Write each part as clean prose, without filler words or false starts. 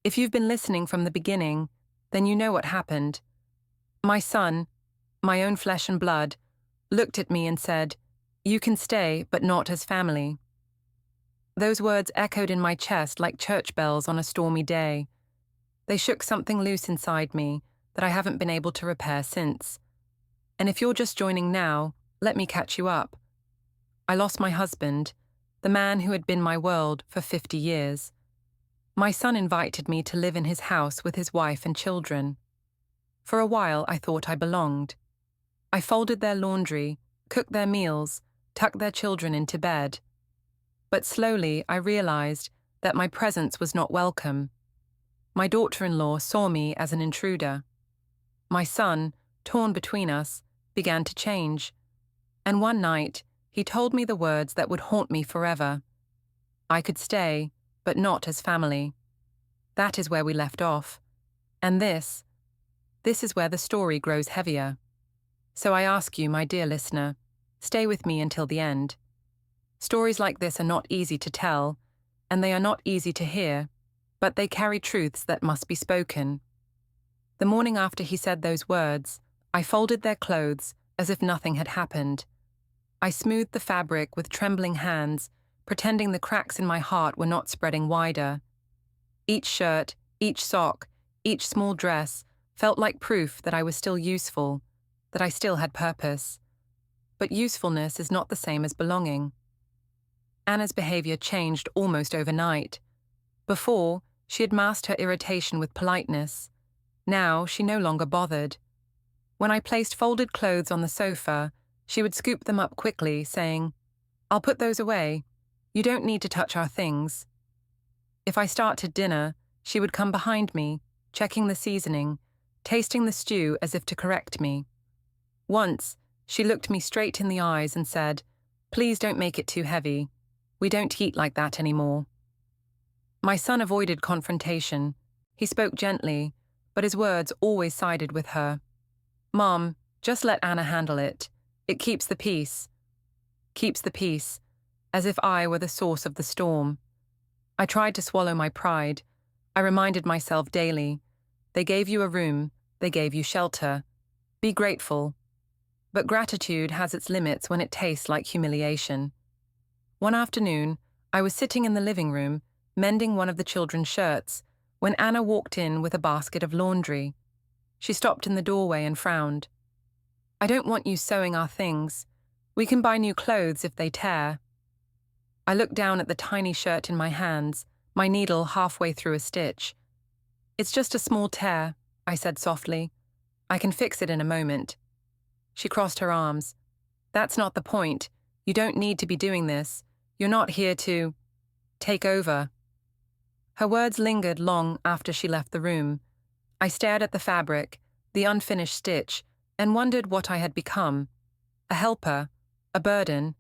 If you've been listening from the beginning, then you know what happened. My son, my own flesh and blood, looked at me and said, "You can stay, but not as family." Those words echoed in my chest like church bells on a stormy day. They shook something loose inside me that I haven't been able to repair since. And if you're just joining now, let me catch you up. I lost my husband, the man who had been my world for 50 years. My son invited me to live in his house with his wife and children. For a while, I thought I belonged. I folded their laundry, cooked their meals, tucked their children into bed. But slowly, I realized that my presence was not welcome. My daughter-in-law saw me as an intruder. My son, torn between us, began to change. And one night, he told me the words that would haunt me forever. I could stay, but not as family. That is where we left off. And this is where the story grows heavier. So I ask you, my dear listener, stay with me until the end. Stories like this are not easy to tell, and they are not easy to hear, but they carry truths that must be spoken. The morning after he said those words, I folded their clothes as if nothing had happened. I smoothed the fabric with trembling hands, pretending the cracks in my heart were not spreading wider. Each shirt, each sock, each small dress felt like proof that I was still useful, that I still had purpose. But usefulness is not the same as belonging. Anna's behavior changed almost overnight. Before, she had masked her irritation with politeness. Now, she no longer bothered. When I placed folded clothes on the sofa, she would scoop them up quickly, saying, "I'll put those away. You don't need to touch our things." If I started dinner, she would come behind me, checking the seasoning, tasting the stew as if to correct me. Once, she looked me straight in the eyes and said, "Please don't make it too heavy. We don't eat like that anymore." My son avoided confrontation. He spoke gently, but his words always sided with her. "Mom, just let Anna handle it. It keeps the peace." Keeps the peace, as if I were the source of the storm. I tried to swallow my pride. I reminded myself daily, they gave you a room, they gave you shelter. Be grateful. But gratitude has its limits when it tastes like humiliation. One afternoon, I was sitting in the living room, mending one of the children's shirts, when Anna walked in with a basket of laundry. She stopped in the doorway and frowned. "I don't want you sewing our things. We can buy new clothes if they tear." I looked down at the tiny shirt in my hands, my needle halfway through a stitch. "It's just a small tear," I said softly. "I can fix it in a moment." She crossed her arms. "That's not the point. You don't need to be doing this. You're not here to take over." Her words lingered long after she left the room. I stared at the fabric, the unfinished stitch, and wondered what I had become. A helper, a burden,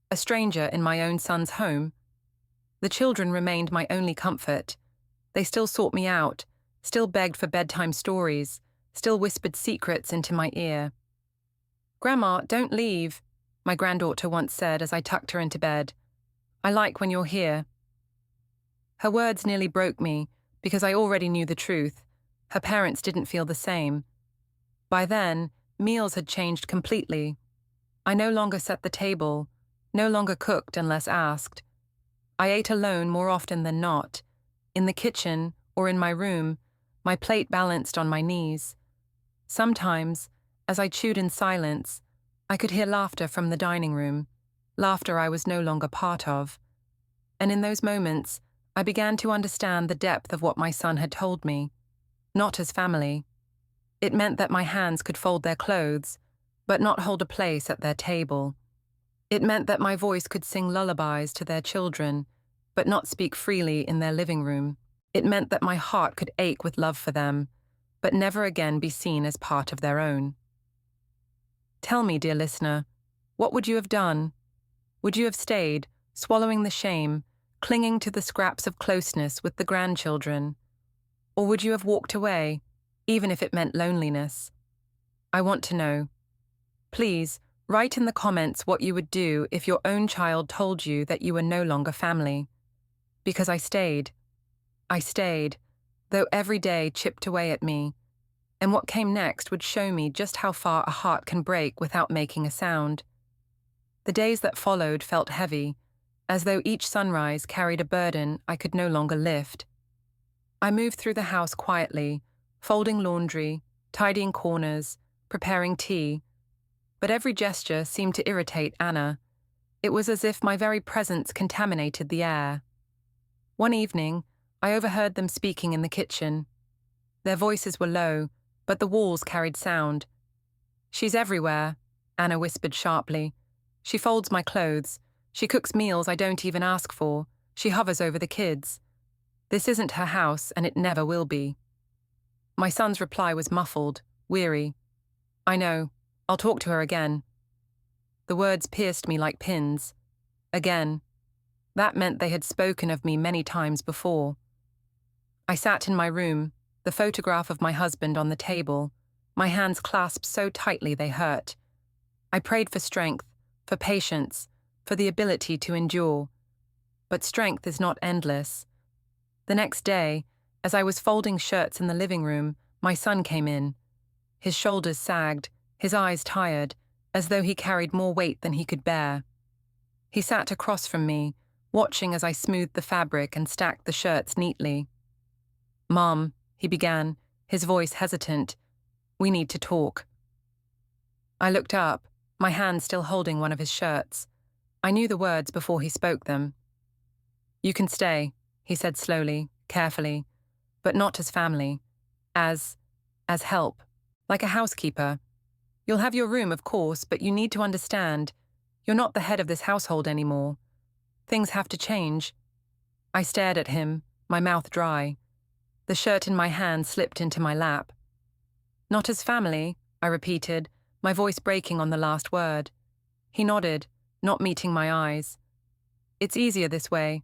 a stranger in my own son's home. The children remained my only comfort. They still sought me out, still begged for bedtime stories, still whispered secrets into my ear. "Grandma, don't leave," my granddaughter once said as I tucked her into bed. "I like when you're here." Her words nearly broke me because I already knew the truth. Her parents didn't feel the same. By then, meals had changed completely. I no longer set the table, no longer cooked unless asked. I ate alone more often than not, in the kitchen or in my room, my plate balanced on my knees. Sometimes, as I chewed in silence, I could hear laughter from the dining room, laughter I was no longer part of. And in those moments, I began to understand the depth of what my son had told me. Not as family. It meant that my hands could fold their clothes, but not hold a place at their table. It meant that my voice could sing lullabies to their children, but not speak freely in their living room. It meant that my heart could ache with love for them, but never again be seen as part of their own. Tell me, dear listener, what would you have done? Would you have stayed, swallowing the shame, clinging to the scraps of closeness with the grandchildren? Or would you have walked away, even if it meant loneliness? I want to know. Please, write in the comments what you would do if your own child told you that you were no longer family. Because I stayed. I stayed, though every day chipped away at me, and what came next would show me just how far a heart can break without making a sound. The days that followed felt heavy, as though each sunrise carried a burden I could no longer lift. I moved through the house quietly, folding laundry, tidying corners, preparing tea, but every gesture seemed to irritate Anna. It was as if my very presence contaminated the air. One evening, I overheard them speaking in the kitchen. Their voices were low, but the walls carried sound. "She's everywhere," Anna whispered sharply. "She folds my clothes. She cooks meals I don't even ask for. She hovers over the kids. This isn't her house, and it never will be." My son's reply was muffled, weary. "I know. I'll talk to her again." The words pierced me like pins. Again. That meant they had spoken of me many times before. I sat in my room, the photograph of my husband on the table, my hands clasped so tightly they hurt. I prayed for strength, for patience, for the ability to endure. But strength is not endless. The next day, as I was folding shirts in the living room, my son came in. His shoulders sagged, his eyes tired, as though he carried more weight than he could bear. He sat across from me, watching as I smoothed the fabric and stacked the shirts neatly. "Mom," he began, his voice hesitant, "we need to talk." I looked up, my hand still holding one of his shirts. I knew the words before he spoke them. "You can stay," he said slowly, carefully, "but not as family. As help, like a housekeeper. You'll have your room, of course, but you need to understand, you're not the head of this household anymore. Things have to change." I stared at him, my mouth dry. The shirt in my hand slipped into my lap. "Not as family," I repeated, my voice breaking on the last word. He nodded, not meeting my eyes. "It's easier this way.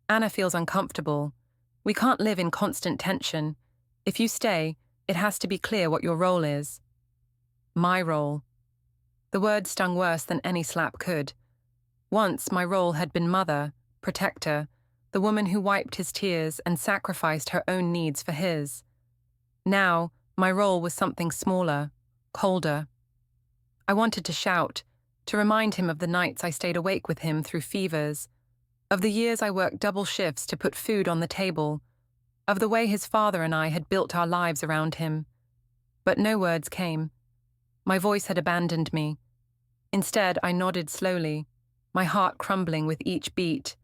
Anna feels uncomfortable. We can't live in constant tension. If you stay, it has to be clear what your role is." My role. The word stung worse than any slap could. Once my role had been mother, protector, the woman who wiped his tears and sacrificed her own needs for his. Now, my role was something smaller, colder. I wanted to shout, to remind him of the nights I stayed awake with him through fevers, of the years I worked double shifts to put food on the table, of the way his father and I had built our lives around him. But no words came. My voice had abandoned me. Instead, I nodded slowly, my heart crumbling with each beat.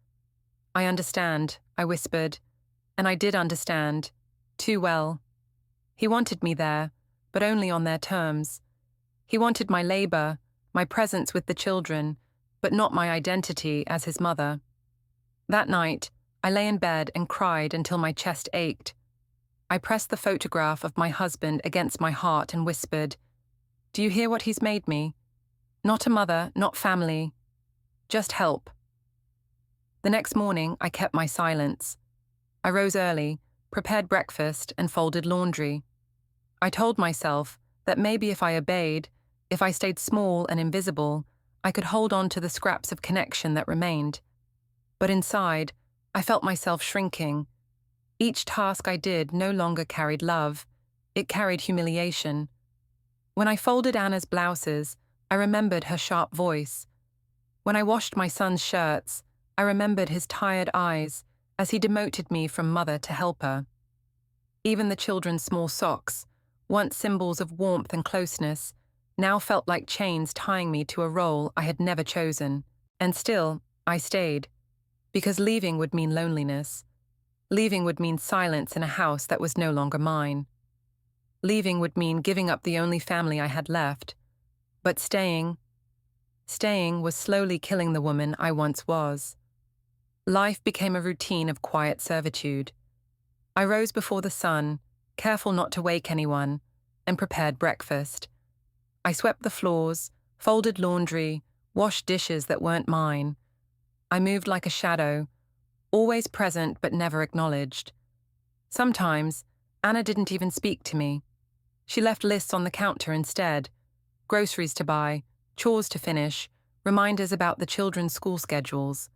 "I understand," I whispered, and I did understand, too well. He wanted me there, but only on their terms. He wanted my labor, my presence with the children, but not my identity as his mother. That night, I lay in bed and cried until my chest ached. I pressed the photograph of my husband against my heart and whispered, "Do you hear what he's made me? Not a mother, not family. Just help." The next morning, I kept my silence. I rose early, prepared breakfast, and folded laundry. I told myself that maybe if I obeyed, if I stayed small and invisible, I could hold on to the scraps of connection that remained. But inside, I felt myself shrinking. Each task I did no longer carried love. It carried humiliation. When I folded Anna's blouses, I remembered her sharp voice. When I washed my son's shirts, I remembered his tired eyes as he demoted me from mother to helper. Even the children's small socks, once symbols of warmth and closeness, now felt like chains tying me to a role I had never chosen. And still, I stayed. Because leaving would mean loneliness. Leaving would mean silence in a house that was no longer mine. Leaving would mean giving up the only family I had left. But staying was slowly killing the woman I once was. Life became a routine of quiet servitude. I rose before the sun, careful not to wake anyone, and prepared breakfast. I swept the floors, folded laundry, washed dishes that weren't mine. I moved like a shadow, always present but never acknowledged. Sometimes, Anna didn't even speak to me. She left lists on the counter instead. Groceries to buy, chores to finish, reminders about the children's school schedules.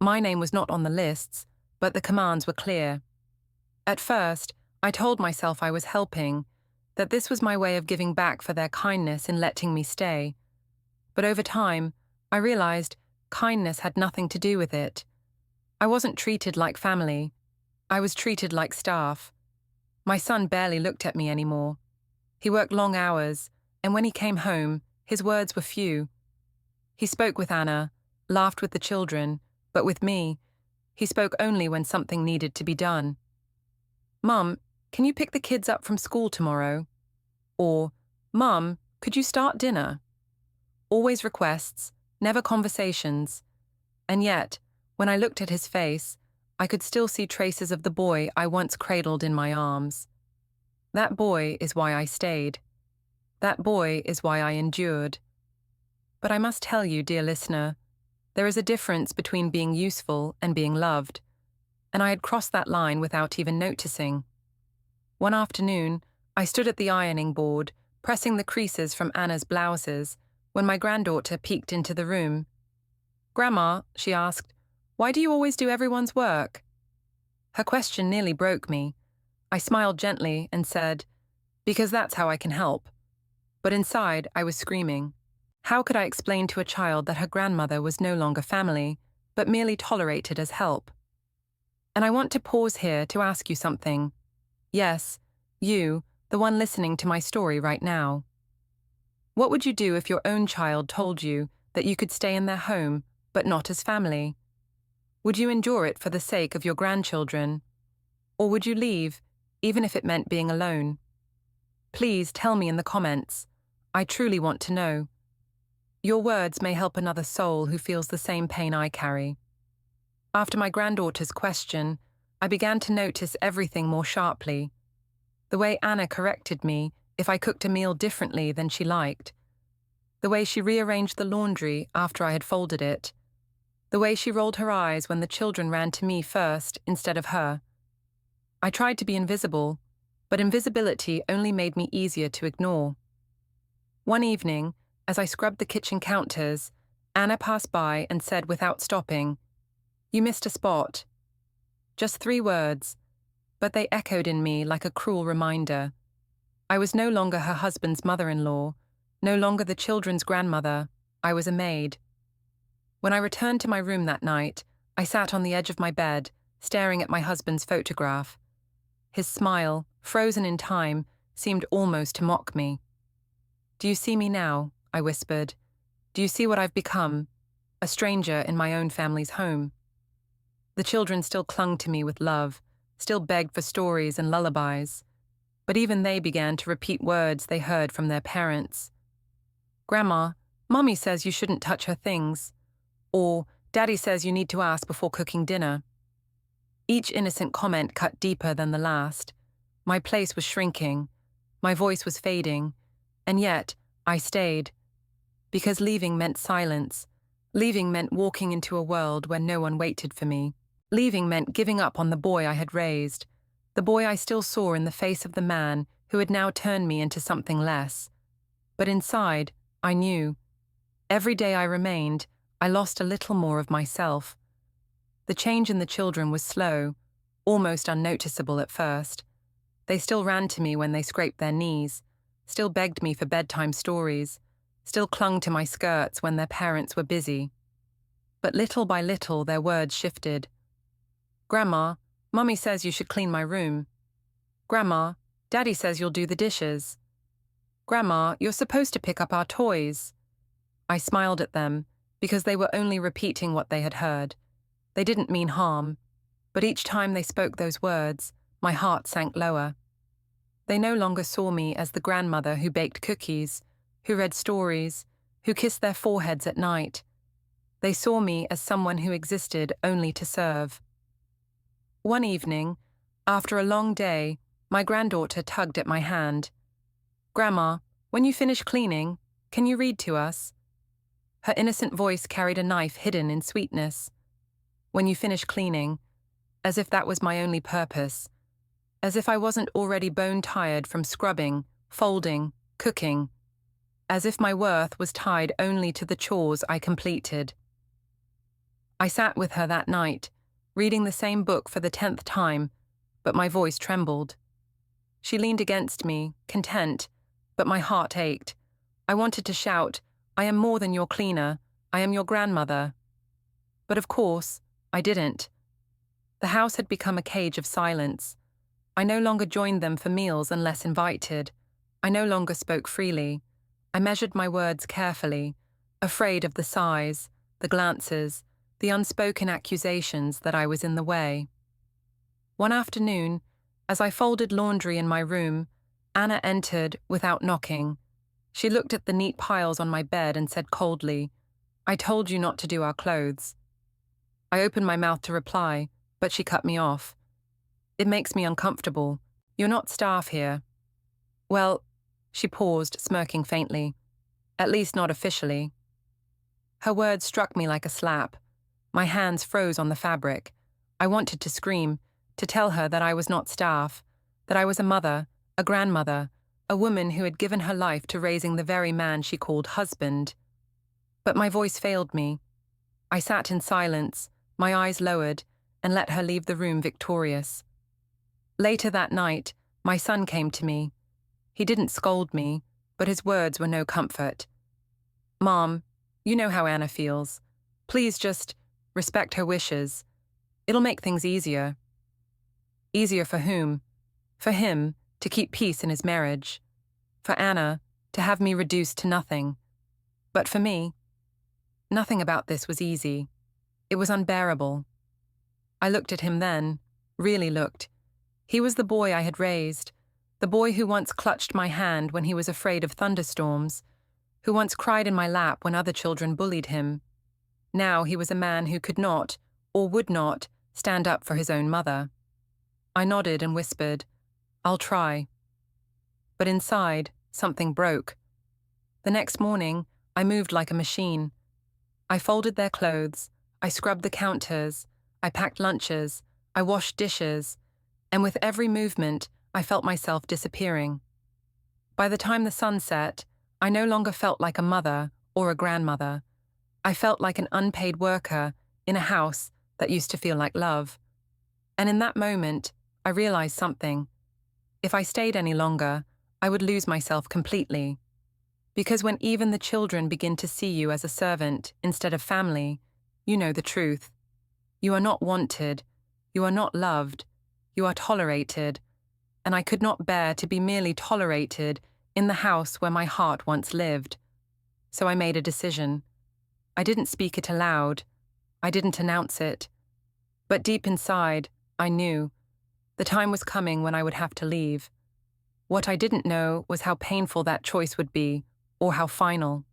My name was not on the lists, but the commands were clear. At first, I told myself I was helping, that this was my way of giving back for their kindness in letting me stay. But over time, I realized kindness had nothing to do with it. I wasn't treated like family. I was treated like staff. My son barely looked at me anymore. He worked long hours, and when he came home, his words were few. He spoke with Anna, laughed with the children, but with me, he spoke only when something needed to be done. "Mum, can you pick the kids up from school tomorrow?" Or, "Mum, could you start dinner?" Always requests, never conversations. And yet, when I looked at his face, I could still see traces of the boy I once cradled in my arms. That boy is why I stayed. That boy is why I endured. But I must tell you, dear listener, there is a difference between being useful and being loved, and I had crossed that line without even noticing. One afternoon, I stood at the ironing board, pressing the creases from Anna's blouses, when my granddaughter peeked into the room. "Grandma," she asked, "why do you always do everyone's work?" Her question nearly broke me. I smiled gently and said, "Because that's how I can help." But inside, I was screaming. How could I explain to a child that her grandmother was no longer family, but merely tolerated as help? And I want to pause here to ask you something. Yes, you, the one listening to my story right now. What would you do if your own child told you that you could stay in their home, but not as family? Would you endure it for the sake of your grandchildren? Or would you leave, even if it meant being alone? Please tell me in the comments. I truly want to know. Your words may help another soul who feels the same pain I carry. After my granddaughter's question, I began to notice everything more sharply. The way Anna corrected me if I cooked a meal differently than she liked. The way she rearranged the laundry after I had folded it. The way she rolled her eyes when the children ran to me first instead of her. I tried to be invisible, but invisibility only made me easier to ignore. One evening, as I scrubbed the kitchen counters, Anna passed by and said without stopping, "You missed a spot." Just 3 words, but they echoed in me like a cruel reminder. I was no longer her husband's mother-in-law, no longer the children's grandmother. I was a maid. When I returned to my room that night, I sat on the edge of my bed, staring at my husband's photograph. His smile, frozen in time, seemed almost to mock me. "Do you see me now?" I whispered. "Do you see what I've become? A stranger in my own family's home." The children still clung to me with love, still begged for stories and lullabies. But even they began to repeat words they heard from their parents. "Grandma, Mummy says you shouldn't touch her things." Or, "Daddy says you need to ask before cooking dinner." Each innocent comment cut deeper than the last. My place was shrinking. My voice was fading. And yet, I stayed. Because leaving meant silence. Leaving meant walking into a world where no one waited for me. Leaving meant giving up on the boy I had raised, the boy I still saw in the face of the man who had now turned me into something less. But inside, I knew. Every day I remained, I lost a little more of myself. The change in the children was slow, almost unnoticeable at first. They still ran to me when they scraped their knees, still begged me for bedtime stories, still clung to my skirts when their parents were busy. But little by little their words shifted. "Grandma, Mummy says you should clean my room." "Grandma, Daddy says you'll do the dishes." "Grandma, you're supposed to pick up our toys." I smiled at them, because they were only repeating what they had heard. They didn't mean harm, but each time they spoke those words, my heart sank lower. They no longer saw me as the grandmother who baked cookies, who read stories, who kissed their foreheads at night. They saw me as someone who existed only to serve. One evening, after a long day, my granddaughter tugged at my hand. "Grandma, when you finish cleaning, can you read to us?" Her innocent voice carried a knife hidden in sweetness. When you finish cleaning, as if that was my only purpose, as if I wasn't already bone-tired from scrubbing, folding, cooking, as if my worth was tied only to the chores I completed. I sat with her that night, reading the same book for the 10th time, but my voice trembled. She leaned against me, content, but my heart ached. I wanted to shout, "I am more than your cleaner. I am your grandmother." But of course, I didn't. The house had become a cage of silence. I no longer joined them for meals unless invited. I no longer spoke freely. I measured my words carefully, afraid of the sighs, the glances, the unspoken accusations that I was in the way. One afternoon, as I folded laundry in my room, Anna entered without knocking. She looked at the neat piles on my bed and said coldly, "I told you not to do our clothes." I opened my mouth to reply, but she cut me off. "It makes me uncomfortable. You're not staff here." "Well," she paused, smirking faintly. "At least not officially." Her words struck me like a slap. My hands froze on the fabric. I wanted to scream, to tell her that I was not staff, that I was a mother, a grandmother, a woman who had given her life to raising the very man she called husband. But my voice failed me. I sat in silence, my eyes lowered, and let her leave the room victorious. Later that night, my son came to me. He didn't scold me, but his words were no comfort. "Mom, you know how Anna feels. Please just respect her wishes. It'll make things easier." Easier for whom? For him, to keep peace in his marriage. For Anna, to have me reduced to nothing. But for me, nothing about this was easy. It was unbearable. I looked at him then, really looked. He was the boy I had raised, the boy who once clutched my hand when he was afraid of thunderstorms, who once cried in my lap when other children bullied him. Now he was a man who could not, or would not, stand up for his own mother. I nodded and whispered, "I'll try." But inside, something broke. The next morning, I moved like a machine. I folded their clothes, I scrubbed the counters, I packed lunches, I washed dishes, and with every movement, I felt myself disappearing. By the time the sun set, I no longer felt like a mother or a grandmother. I felt like an unpaid worker in a house that used to feel like love. And in that moment, I realized something. If I stayed any longer, I would lose myself completely. Because when even the children begin to see you as a servant instead of family, you know the truth. You are not wanted, you are not loved, you are tolerated, and I could not bear to be merely tolerated in the house where my heart once lived. So I made a decision. I didn't speak it aloud. I didn't announce it. But deep inside, I knew. The time was coming when I would have to leave. What I didn't know was how painful that choice would be, or how final.